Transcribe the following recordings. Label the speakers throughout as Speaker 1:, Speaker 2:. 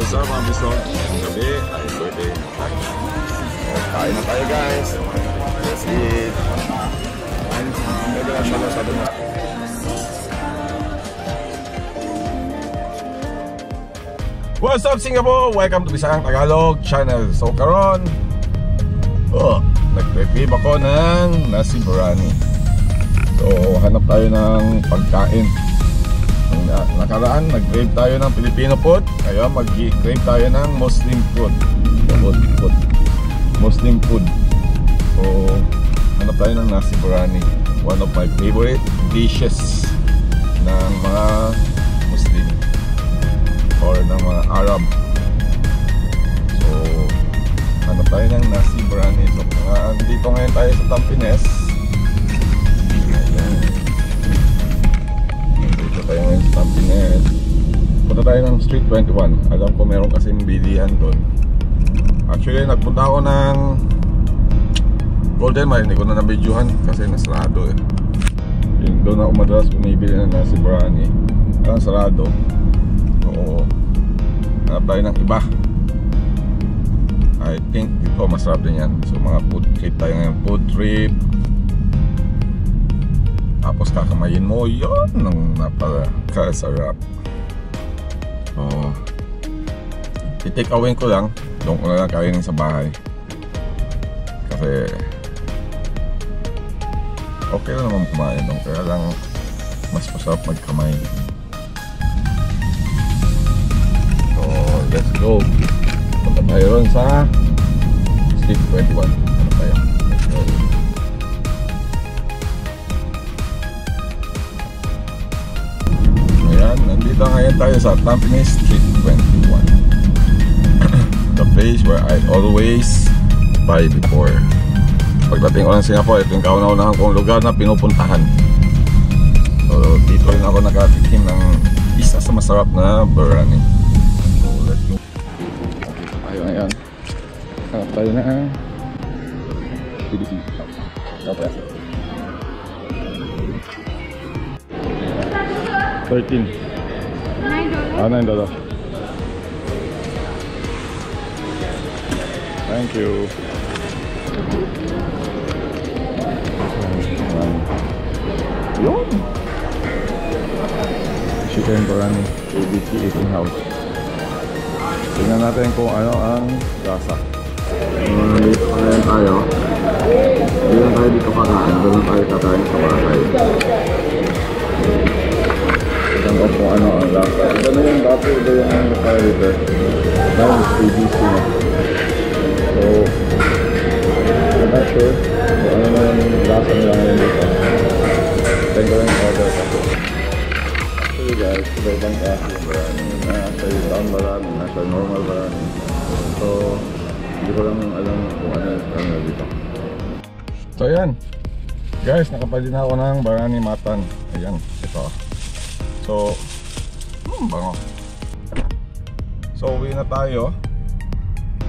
Speaker 1: What's up mga bisog? Ang gabi ay birthday ng Tag. Kain na tayo guys. Let's eat. Medyo na siya sa doon. What's up Singapore? Welcome to Bisayang Tagalog channel. So karon, nag-crave ako ng nasi biryani. So hanap tayo ng pagkain. Nakaraan, nag-crave tayo ng Filipino food. Ngayon, mag-crave tayo ng Muslim food. Muslim food. So, hanap tayo ng nasi biryani. One of my favorite dishes ng mga Muslim or ng mga Arab. So, hanap tayo ng nasi biryani. So, dito ngayon tayo sa Tampines. Tayo ngayon sa Tampines. Punta tayo ng Street 21. Alam ko meron kasing bilihan doon. Actually nagpunta ako ng Golden Mile. Hindi ko na nabidyohan kasi nasarado eh. Doon ako madalas bumibili ng nasi biryani. Sarado. So hanap tayo ng iba. I think dito masarap din yan. So mga food trip tayo ngayon. Food trip. Tapos kakamayin mo, yun ang napakasarap. So, i-take away ko lang. Doon ko na lang kainin sa bahay. Kasi okay na naman kumain doon. Kaya lang mas masarap magkamay. So, let's go. Punta tayo ron sa Street 21. Ano tayo? Let's go. Nandito ngayon tayo sa Tampines Street 21. The place where I always buy before. Pagdating ko ng Singapore, ito yung kauna-unahan kong lugar na pinupuntahan. So dito rin ako nakatikim ng isa sa masarap na biryani. So let's go. Dito tayo ngayon. Hanap tayo na PDC. Dapat yan. 13. $9. Thank you. Yun. Chicken biryani, ABC Eating House. Tingnan natin kung ano ang lasa. Dito kaya tayo. Hindi lang tayo dito kakain. Doon lang tayo kakain sa bahay. Tignan ko kung ano ang lasa. Ito na yung dati, ito yung naka-refer. Now is ABC na. So, I'm not sure kung ano na yung lasa nila ngayon dito. Then ko yung order kasi. Actually guys, iba-ibang klase yung biryani. Nasa yung biryani, nasa normal biryani. So, hindi ko lang alam kung ano yung dito. So ayan. Guys, nakapali na ako ng biryani matan. Ayan, ito. So, bango. So, uwi na tayo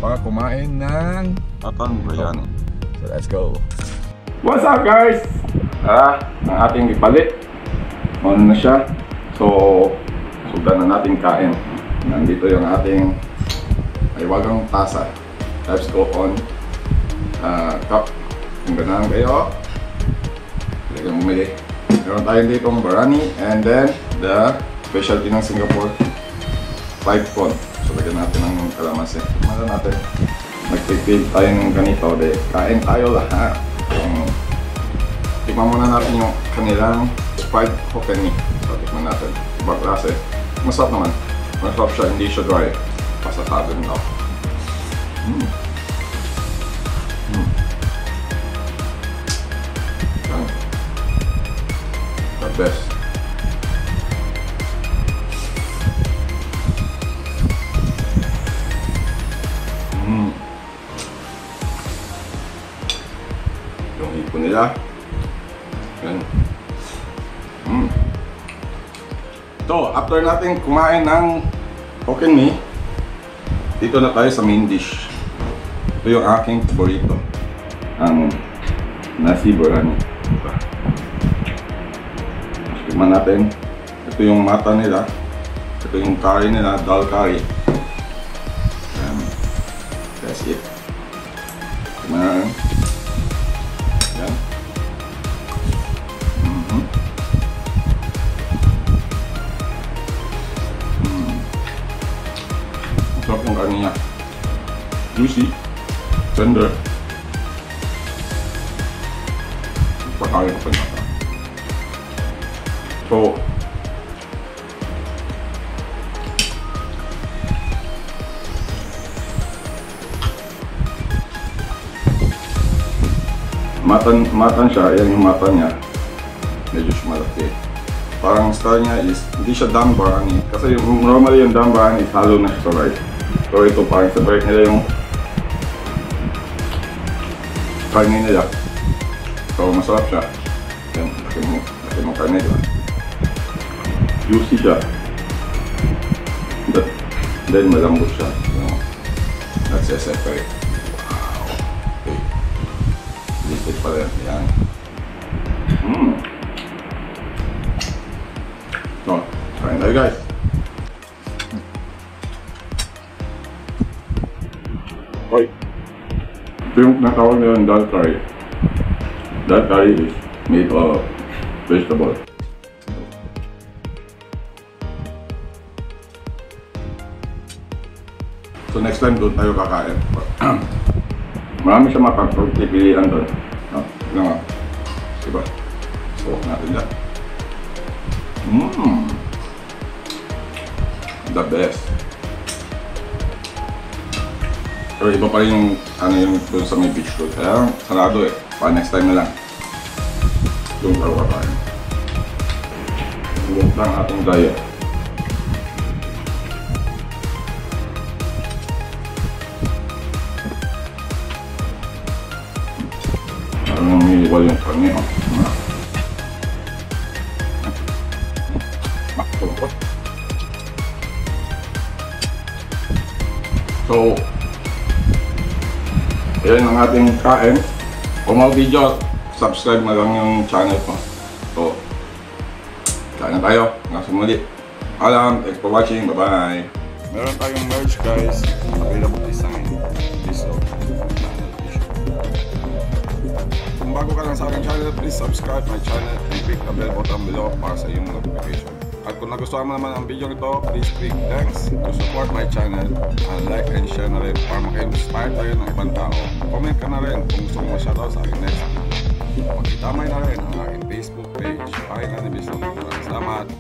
Speaker 1: para kumain ng matang biryani. So, let's go. What's up guys? Ang ating ipalit. Mauna na siya. So, sudan na natin kain. Nandito yung ating aywagang tasa. Let's go on cup. Kung ganahan kayo, pwede kang bumili. Meron tayo dito ang biryani and then the specialty ng Singapore 5 con. So lagyan natin ng kalamansi. Tignan natin. Nag-feel tayo ng ganito. Kain tayo lahat. Tikman muna natin yung kanilang fried hokkien mee. So tikman natin. Iba klase. Masarap naman. Masarap siya. Hindi siya dry. Pasasado nito. The best. Yung hipon nila. Yan. So, after natin kumain ng hokkien mee, dito na tayo sa main dish. Ito yung aking paborito. Ang nasi biryani. Tikman natin. Ito yung mata nila. Ito yung curry nila, dal curry. That's it. Tingnan. Yan. Masarap yung karne niya. Juicy. Tender. Pagkain ko pa niya. So, matan siya, yan yung mata niya. Medyo malaki. Parang style niya is, hindi siya dum brownie. Kasi normally yung dum brownie is halo na siya sa rice. So ito parang separate nila yung karne nila. So masarap siya. Yan, laki mo karne diba? Juicy siya. Then malambot siya. That's separate. Wow. Okay. Listed pa rin. Yan. So, kain tayo guys. Okay. Ito yung natawag nila ng dal curry. Dal curry is made of vegetable. So next time doon tayo kakain. Marami siya mapagpipilian doon. No, nga. Diba? So, natin yan. The best. Pero iba pa rin yung ano yung doon sa may beach road. Kaya sarado eh. Pa next time na lang. Doon tayo kakain. Doon lang ating diet. Parang umiiwal yung karne. So, yan ang ating kain. Kung mga video, subscribe na lang yung channel ko. So, kain na tayo. Hanggang sa muli. Alam, thanks for watching. Bye-bye. Meron tayong merch guys. Available design. Piso. Kung bago ka lang sa aking channel, please subscribe my channel and click the bell button below para sa iyong notification. At kung nagustuhan mo naman ang video nito, please click thanks to support my channel and like and share na rin para maka-inspire tayo ng ibang tao. Comment ka na rin kung gusto mo ma-shoutout sa aking next video. Magkitamay na rin ang aking Facebook page. Pakita ni Bisong. Salamat!